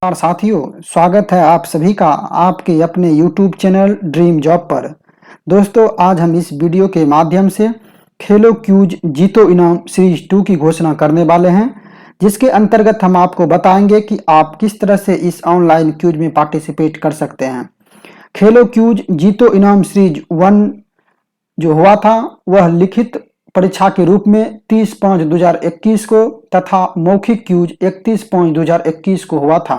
और साथियों, स्वागत है आप सभी का आपके अपने YouTube चैनल ड्रीम जॉब पर। दोस्तों, आज हम इस वीडियो के माध्यम से खेलो क्यूज जीतो इनाम सीरीज 2 की घोषणा करने वाले हैं, जिसके अंतर्गत हम आपको बताएंगे कि आप किस तरह से इस ऑनलाइन क्यूज में पार्टिसिपेट कर सकते हैं। खेलो क्यूज जीतो इनाम सीरीज 1 जो हुआ था वह लिखित परीक्षा के रूप में 30/5/2021 को तथा मौखिक क्यूज 31/5/2021 को हुआ था,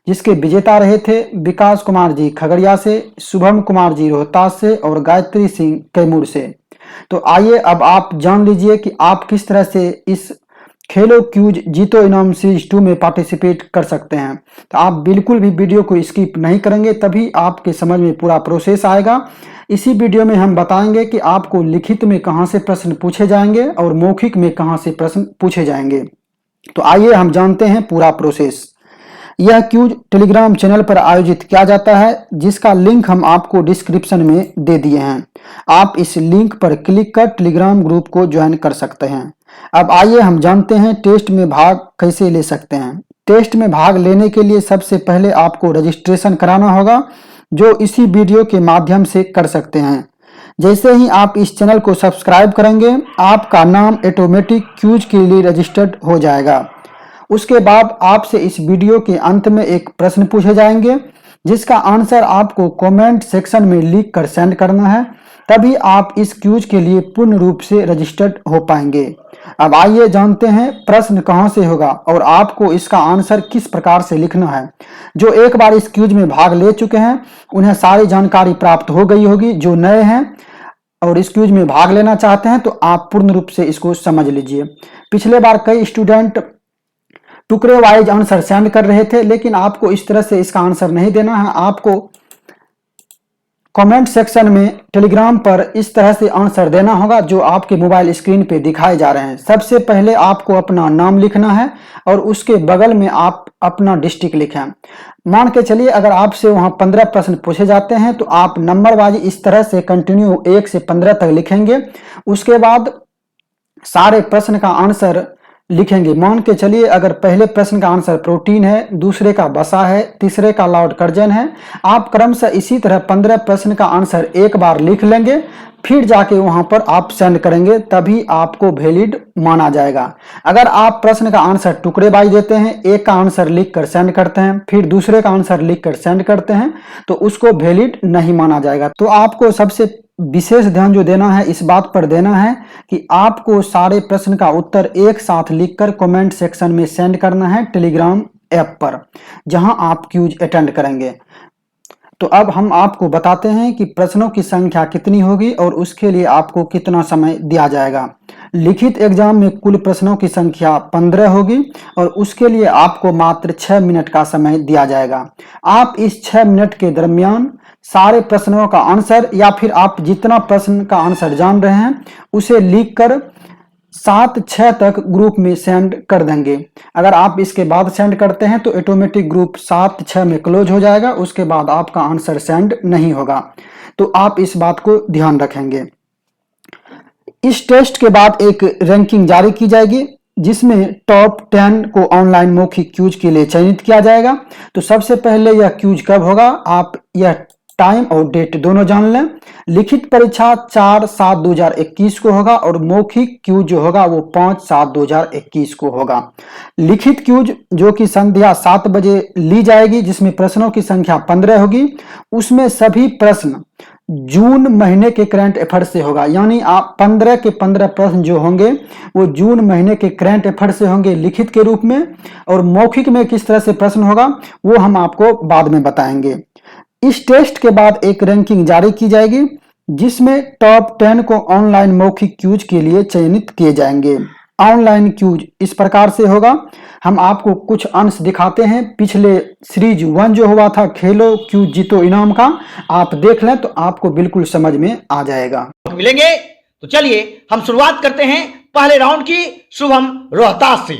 जिसके विजेता रहे थे विकास कुमार जी खगड़िया से, शुभम कुमार जी रोहतास से और गायत्री सिंह कैमूर से। तो आइए अब आप जान लीजिए कि आप किस तरह से इस खेलो क्यूज जीतो इनाम सीरीज 2 में पार्टिसिपेट कर सकते हैं। तो आप बिल्कुल भी वीडियो को स्किप नहीं करेंगे, तभी आपके समझ में पूरा प्रोसेस आएगा। इसी वीडियो में हम बताएंगे कि आपको लिखित में कहां से प्रश्न पूछे जाएंगे और मौखिक में कहां से प्रश्न पूछे जाएंगे। तो आइए हम जानते हैं पूरा प्रोसेस। यह क्यूज टेलीग्राम चैनल पर आयोजित किया जाता है, जिसका लिंक हम आपको डिस्क्रिप्शन में दे दिए हैं। आप इस लिंक पर क्लिक कर टेलीग्राम ग्रुप को ज्वाइन कर सकते हैं। अब आइए हम जानते हैं टेस्ट में भाग कैसे ले सकते हैं। टेस्ट में भाग लेने के लिए सबसे पहले आपको रजिस्ट्रेशन कराना होगा, जो इसी वीडियो के माध्यम से कर सकते हैं। जैसे ही आप इस चैनल को सब्सक्राइब करेंगे, आपका नाम ऑटोमेटिक क्यूज के लिए रजिस्टर्ड हो जाएगा। उसके बाद आपसे इस वीडियो के अंत में एक प्रश्न पूछे जाएंगे, जिसका आंसर आपको कमेंट सेक्शन में लिख कर सेंड करना है, तभी आप इस क्यूज के लिए पूर्ण रूप से रजिस्टर्ड हो पाएंगे। अब आइए जानते हैं प्रश्न कहां से होगा और आपको इसका आंसर किस प्रकार से लिखना है। जो एक बार इस क्यूज में भाग ले चुके हैं उन्हें सारी जानकारी प्राप्त हो गई होगी। जो नए हैं और इस क्यूज में भाग लेना चाहते हैं तो आप पूर्ण रूप से इसको समझ लीजिए। पिछले बार कई स्टूडेंट टुकड़े वाइज आंसर सेंड कर रहे थे, लेकिन आपको इस तरह से इसका आंसर नहीं देना है। आपको कमेंट सेक्शन में टेलीग्राम पर इस तरह से आंसर देना होगा जो आपके मोबाइल स्क्रीन पे दिखाए जा रहे हैं। सबसे पहले आपको अपना नाम लिखना है और उसके बगल में आप अपना डिस्ट्रिक्ट लिखें। मान के चलिए अगर आपसे वहां 15 प्रश्न पूछे जाते हैं तो आप नंबर वाइज इस तरह से कंटिन्यू 1 से 15 तक लिखेंगे। उसके बाद सारे प्रश्न का आंसर लिखेंगे। मान के चलिए अगर पहले प्रश्न का आंसर प्रोटीन है, दूसरे का वसा है, तीसरे का लॉर्ड कर्जन है, आप क्रमशः इसी तरह 15 प्रश्न का आंसर एक बार लिख लेंगे, फिर जाके वहां पर आप सेंड करेंगे, तभी आपको वैलिड माना जाएगा। अगर आप प्रश्न का आंसर टुकड़े बाई देते हैं, एक का आंसर लिख कर सेंड करते हैं, फिर दूसरे का आंसर लिख कर सेंड करते हैं, तो उसको वैलिड नहीं माना जाएगा। तो आपको सबसे विशेष ध्यान जो देना है इस बात पर देना है कि आपको सारे प्रश्न का उत्तर एक साथ लिखकर कमेंट सेक्शन में सेंड करना है टेलीग्राम ऐप पर, जहां आप क्यूज अटेंड करेंगे। तो अब हम आपको बताते हैं कि प्रश्नों की संख्या कितनी होगी और उसके लिए आपको कितना समय दिया जाएगा। लिखित एग्जाम में कुल प्रश्नों की संख्या 15 होगी और उसके लिए आपको मात्र 6 मिनट का समय दिया जाएगा। आप इस 6 मिनट के दरमियान सारे प्रश्नों का आंसर या फिर आप जितना प्रश्न का आंसर जान रहे हैं उसे लिखकर 7-6 तक ग्रुप में सेंड कर देंगे। अगर आप इसके बाद सेंड करते हैं तो ऑटोमेटिक ग्रुप 7-6 में क्लोज हो जाएगा, उसके बाद आपका आंसर सेंड नहीं होगा। तो आप इस बात को ध्यान रखेंगे। इस टेस्ट के बाद एक रैंकिंग जारी की जाएगी, जिसमें टॉप 10 को ऑनलाइन मौखिक क्यूज के लिए चयनित किया जाएगा। तो सबसे पहले यह क्यूज कब होगा, आप यह टाइम और डेट दोनों जान लें। लिखित परीक्षा 4/7/2021 को होगा और मौखिक क्यूज जो होगा वो 5/7/2021 को होगा। लिखित क्यूज जो कि संध्या 7 बजे ली जाएगी, जिसमें प्रश्नों की संख्या 15 होगी। उसमें सभी प्रश्न जून महीने के करंट अफेयर से होगा, यानी आप 15 के 15 प्रश्न जो होंगे वो जून महीने के करंट अफेयर से होंगे लिखित के रूप में। और मौखिक में किस तरह से प्रश्न होगा वो हम आपको बाद में बताएंगे। इस टेस्ट के बाद एक रैंकिंग जारी की जाएगी, जिसमें टॉप 10 को ऑनलाइन मौखिक क्यूज के लिए चयनित किए जाएंगे। ऑनलाइन क्यूज इस प्रकार से होगा, हम आपको कुछ अंश दिखाते हैं। पिछले सीरीज 1 जो हुआ था खेलो क्यूज जीतो इनाम का, आप देख लें तो आपको बिल्कुल समझ में आ जाएगा। मिलेंगे तो चलिए हम शुरुआत करते हैं पहले राउंड की। शुभम रोहतास से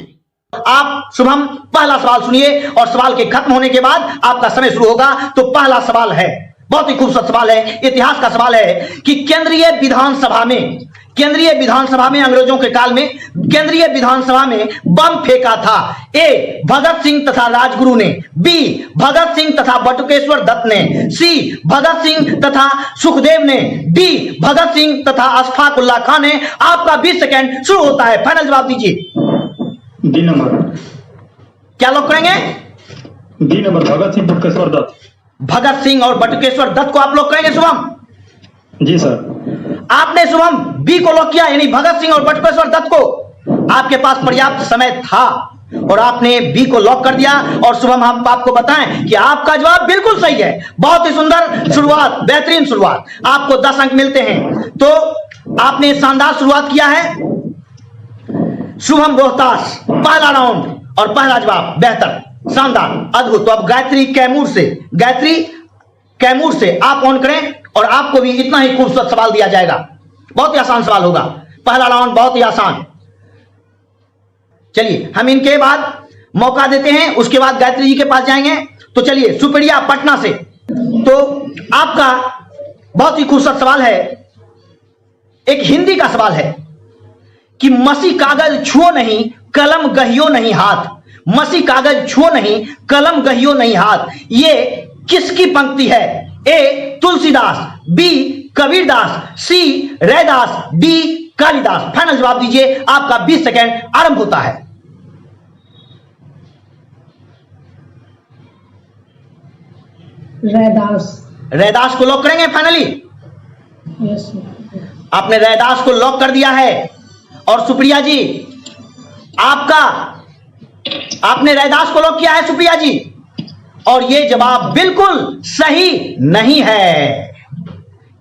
आप शुभम पहला सवाल सुनिए और सवाल के खत्म होने के बाद आपका समय शुरू होगा। तो पहला सवाल है, बहुत ही खूबसूरत सवाल है, इतिहास का सवाल है कि केंद्रीय विधानसभा में केंद्रीय विधानसभा में अंग्रेजों के काल में केंद्रीय विधानसभा में बम फेंका था? ए भगत सिंह तथा राजगुरु ने, बी भगत सिंह तथा बटुकेश्वर दत्त ने, सी भगत सिंह तथा सुखदेव ने, डी भगत सिंह तथा अशफाक उल्लाह खान ने। आपका 20 सेकंड शुरू होता है, फाइनल जवाब दीजिए। D number. क्या लोग करेंगे? D number, Bhagat Singh Batukeshwar Dutt. भगत सिंह और बटुकेश्वर दत्त को आप लोग करेंगे शुभम? जी सर। आपने शुभम बी को लॉक किया, यानी भगत सिंह और बटुकेश्वर दत्त को। आपके पास पर्याप्त समय था और आपने बी को लॉक कर दिया। और शुभम, हम आपको बताएं कि आपका जवाब बिल्कुल सही है। बहुत ही सुंदर शुरुआत, बेहतरीन शुरुआत। आपको 10 अंक मिलते हैं। तो आपने शानदार शुरुआत किया है। शुभम रोहतास, पहला राउंड और पहला जवाब बेहतर, शानदार, अद्भुत। तो अब गायत्री कैमूर से आप ऑन करें और आपको भी इतना ही खूबसूरत सवाल दिया जाएगा। बहुत ही आसान सवाल होगा, पहला राउंड बहुत ही आसान। चलिए हम इनके बाद मौका देते हैं, उसके बाद गायत्री जी के पास जाएंगे। तो चलिए, सुप्रिया पटना से, तो आपका बहुत ही खूबसूरत सवाल है, एक हिंदी का सवाल है कि मसी कागज छुओ नहीं कलम गहियो नहीं हाथ। मसी कागज छुओ नहीं कलम गहियो नहीं हाथ, ये किसकी पंक्ति है? ए तुलसीदास, बी कबीरदास, सी रैदास, डी कालिदास। फाइनल जवाब दीजिए, आपका 20 सेकंड आरंभ होता है। रैदास को लॉक करेंगे फाइनली? यस। आपने रैदास को लॉक कर दिया है। और सुप्रिया जी, आपने रैदास को लॉक किया है सुप्रिया जी, और यह जवाब बिल्कुल सही नहीं है,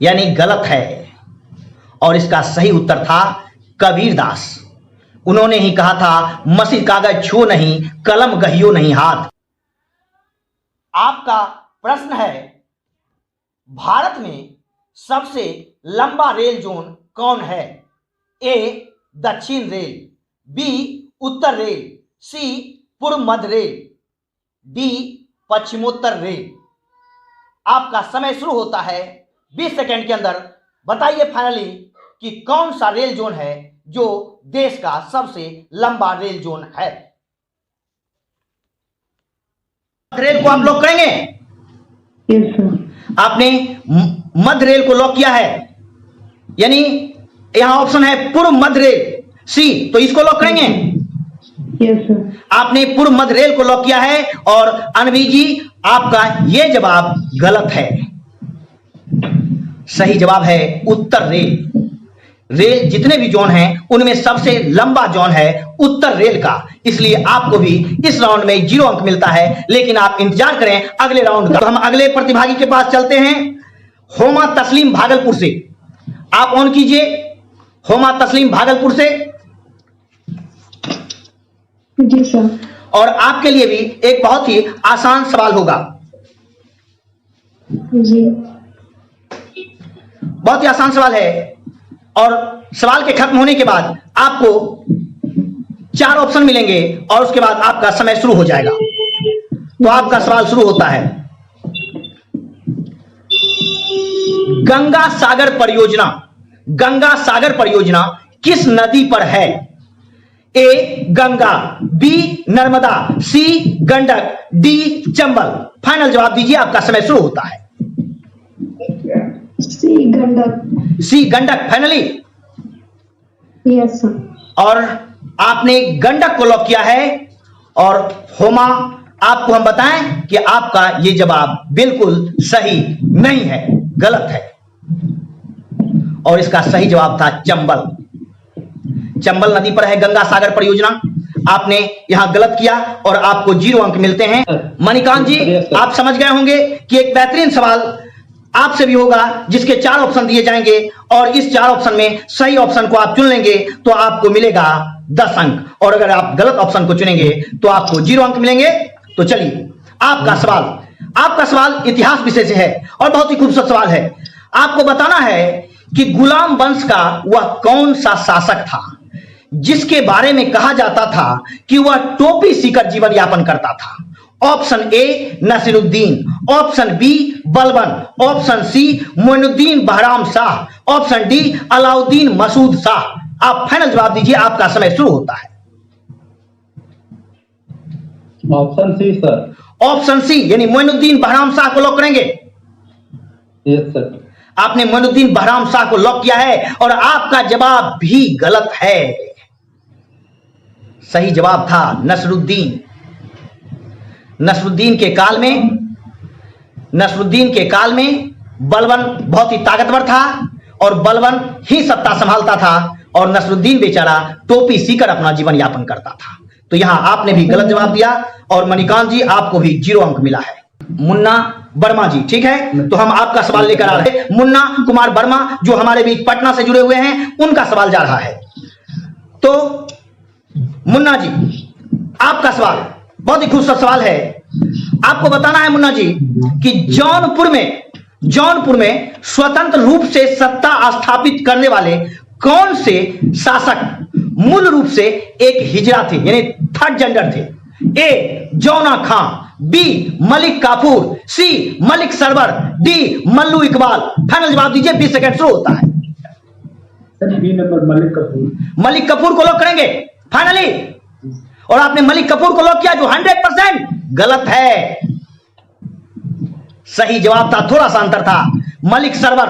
यानी गलत है। और इसका सही उत्तर था कबीरदास। उन्होंने ही कहा था मसी कागज छुओ नहीं कलम गहियो नहीं हाथ। आपका प्रश्न है, भारत में सबसे लंबा रेल जोन कौन है? ए दक्षिण रेल, बी उत्तर रेल, सी पूर्व मध्य रेल, डी पश्चिमोत्तर रेल। आपका समय शुरू होता है 20 सेकंड के अंदर। बताइए फाइनली कि कौन सा रेल जोन है जो देश का सबसे लंबा रेल जोन है। रेल को आप लॉक करेंगे? Yes sir. आपने मध्य रेल को लॉक किया है, यानी यहां ऑप्शन है पूर्व मध्य रेल, सी, तो इसको लॉक करेंगे? Yes sir. आपने पूर्व मध्य रेल को लॉक किया है। और अनवी जी, आपका यह जवाब गलत है। सही जवाब है उत्तर रेल। रेल जितने भी जोन हैं उनमें सबसे लंबा जोन है उत्तर रेल का, इसलिए आपको भी इस राउंड में 0 अंक मिलता है। लेकिन आप इंतजार करें अगले राउंड का। तो हम अगले प्रतिभागी के पास चलते हैं, होमा तस्लीम भागलपुर से। आप ऑन कीजिए, होमा तस्लीम भागलपुर से। जी सर। और आपके लिए भी एक बहुत ही आसान सवाल होगा। जी। बहुत ही आसान सवाल है, और सवाल के खत्म होने के बाद आपको 4 ऑप्शन मिलेंगे और उसके बाद आपका समय शुरू हो जाएगा। तो आपका सवाल शुरू होता है, गंगा सागर परियोजना किस नदी पर है? ए गंगा, बी नर्मदा, सी गंडक, डी चंबल। फाइनल जवाब दीजिए, आपका समय शुरू होता है। सी गंडक फाइनली? Yes sir. और आपने गंडक को लॉक किया है। और होमा, आपको हम बताएं कि आपका यह जवाब बिल्कुल सही नहीं है, गलत है। और इसका सही जवाब था चंबल। चंबल नदी पर है गंगा सागर परियोजना। आपने यहां गलत किया और आपको 0 अंक मिलते हैं। मणिकांत जी, आप समझ गए होंगे कि एक बेहतरीन सवाल आपसे भी होगा जिसके 4 ऑप्शन दिए जाएंगे, और इस 4 ऑप्शन में सही ऑप्शन को आप चुन लेंगे तो आपको मिलेगा 10 अंक, और अगर आप गलत ऑप्शन को चुनेंगे तो आपको 0 अंक मिलेंगे। तो चलिए, आपका सवाल इतिहास विषय से है और बहुत ही खूबसूरत सवाल है। आपको बताना है कि गुलाम वंश का वह कौन सा शासक था जिसके बारे में कहा जाता था कि वह टोपी सीकर जीवन यापन करता था? Option A Nasiruddin, option B Balban, option C Moinuddin Bahram Shah, option D Alauddin Masud Shah. आप फाइनल जवाब दीजिए, आपका समय शुरू होता है। Option C sir. Option C यानी मोइनुद्दीन बहराम शाह को लॉक करेंगे? Yes sir. आपने मोइनुद्दीन बहराम शाह को लॉक किया है और आपका जवाब भी गलत है। सही जवाब था नसरुद्दीन। नसरुद्दीन के काल में बलबन बहुत ही ताकतवर था और बलबन ही सत्ता संभालता था और नसरुद्दीन बेचारा टोपी सीकर अपना जीवन यापन करता था। तो यहां आपने भी गलत जवाब दिया और मणिकांत जी आपको भी 0 अंक मिला है। मुन्ना वर्मा जी, ठीक है, तो हम आपका सवाल लेकर आ रहे हैं। मुन्ना कुमार वर्मा जो हमारे बीच पटना से जुड़े हुए हैं, उनका सवाल जा रहा है। तो मुन्ना जी, आपका सवाल बहुत ही खूबसूरत सवाल है। आपको बताना है मुन्ना जी कि जौनपुर में स्वतंत्र रूप से सत्ता स्थापित करने वाले कौन से शासक मूल रूप से एक हिजड़ा थे, यानी थर्ड जेंडर थे? A Jauna Khan, B Malik Kafur, C Malik Sarwar, D Mallu Iqbal. Final जवाब दीजिए, 20 सेकंड शुरू होता है। Sir B number Malik Kapoor. Malik Kapoor को लॉक करेंगे फाइनली? और आपने मलिक कपूर को लॉक किया जो 100% गलत है। सही जवाब था, थोड़ा सा अंतर था, मलिक सरवर।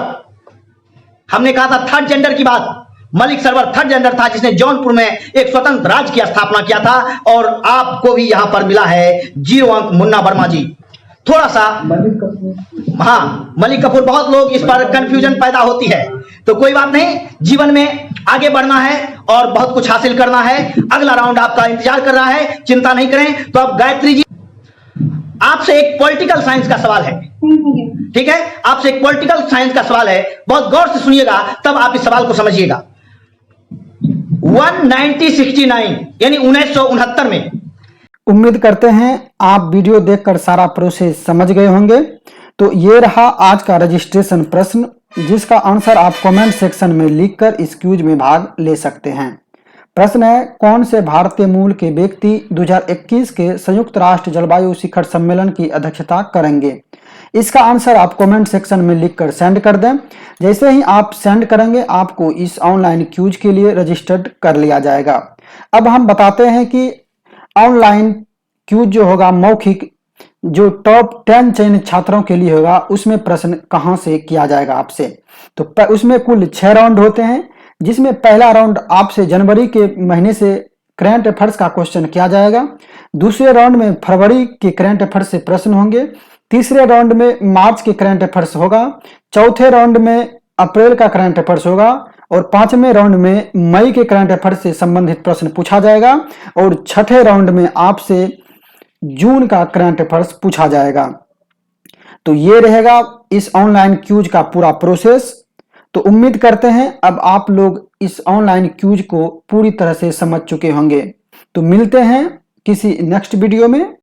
हमने कहा था थर्ड जेंडर की बात। मलिक सरवर थर्ड जेंडर था जिसने जौनपुर में एक स्वतंत्र राज्य की स्थापना किया था और आपको भी यहां पर मिला है 0 अंक मुन्ना वर्मा जी। थोड़ा सा मलिक कपूर। हाँ, मलिक कपूर, बहुत लोग इस पर कंफ्यूजन पैदा होती है, तो कोई बात नहीं, जीवन में आगे बढ़ना है और बहुत कुछ हासिल करना है। अगला राउंड आपका इंतजार कर रहा है, चिंता नहीं करें। तो अब गायत्री जी, आपसे एक पॉलिटिकल साइंस का सवाल है, ठीक है? आपसे एक पॉलिटिकल साइंस का सवाल है, बहुत गौर से सुनिएगा तब आप इस सवाल को समझिएगा। 1969 यानी 1969 में, उम्मीद करते हैं आप वीडियो देखकर सारा प्रोसेस समझ गए होंगे। तो ये रहा आज का रजिस्ट्रेशन प्रश्न, जिसका आंसर आप कमेंट सेक्शन में लिखकर इस क्विज में भाग ले सकते हैं। प्रश्न है, कौन से भारतीय मूल के व्यक्ति 2021 के संयुक्त राष्ट्र जलवायु शिखर सम्मेलन की अध्यक्षता करेंगे? इसका आंसर आप कमेंट सेक्शन में लिखकर सेंड कर दें। जैसे ही आप सेंड करेंगे आपको इस ऑनलाइन क्विज के लिए रजिस्टर्ड कर लिया जाएगा। अब हम बताते हैं कि ऑनलाइन क्विज जो होगा मौखिक, जो टॉप 10 चयनित छात्रों के लिए होगा, उसमें प्रश्न कहां से किया जाएगा आपसे। तो उसमें कुल 6 राउंड होते हैं, जिसमें पहला राउंड आपसे जनवरी के महीने से करंट अफेयर्स का क्वेश्चन किया जाएगा। दूसरे राउंड में फरवरी के करंट अफेयर्स से प्रश्न होंगे। तीसरे राउंड में मार्च के करंट अफेयर्स होगा। चौथे राउंड में अप्रैल का करंट अफेयर्स होगा और 5वें राउंड में मई के करंट अफेयर्स से संबंधित प्रश्न पूछा जाएगा और छठे राउंड में आपसे जून का करंट अफेयर्स पूछा जाएगा। तो ये रहेगा इस ऑनलाइन क्विज का पूरा प्रोसेस। तो उम्मीद करते हैं अब आप लोग इस ऑनलाइन क्विज को पूरी तरह से समझ चुके होंगे। तो मिलते हैं किसी नेक्स्ट वीडियो में।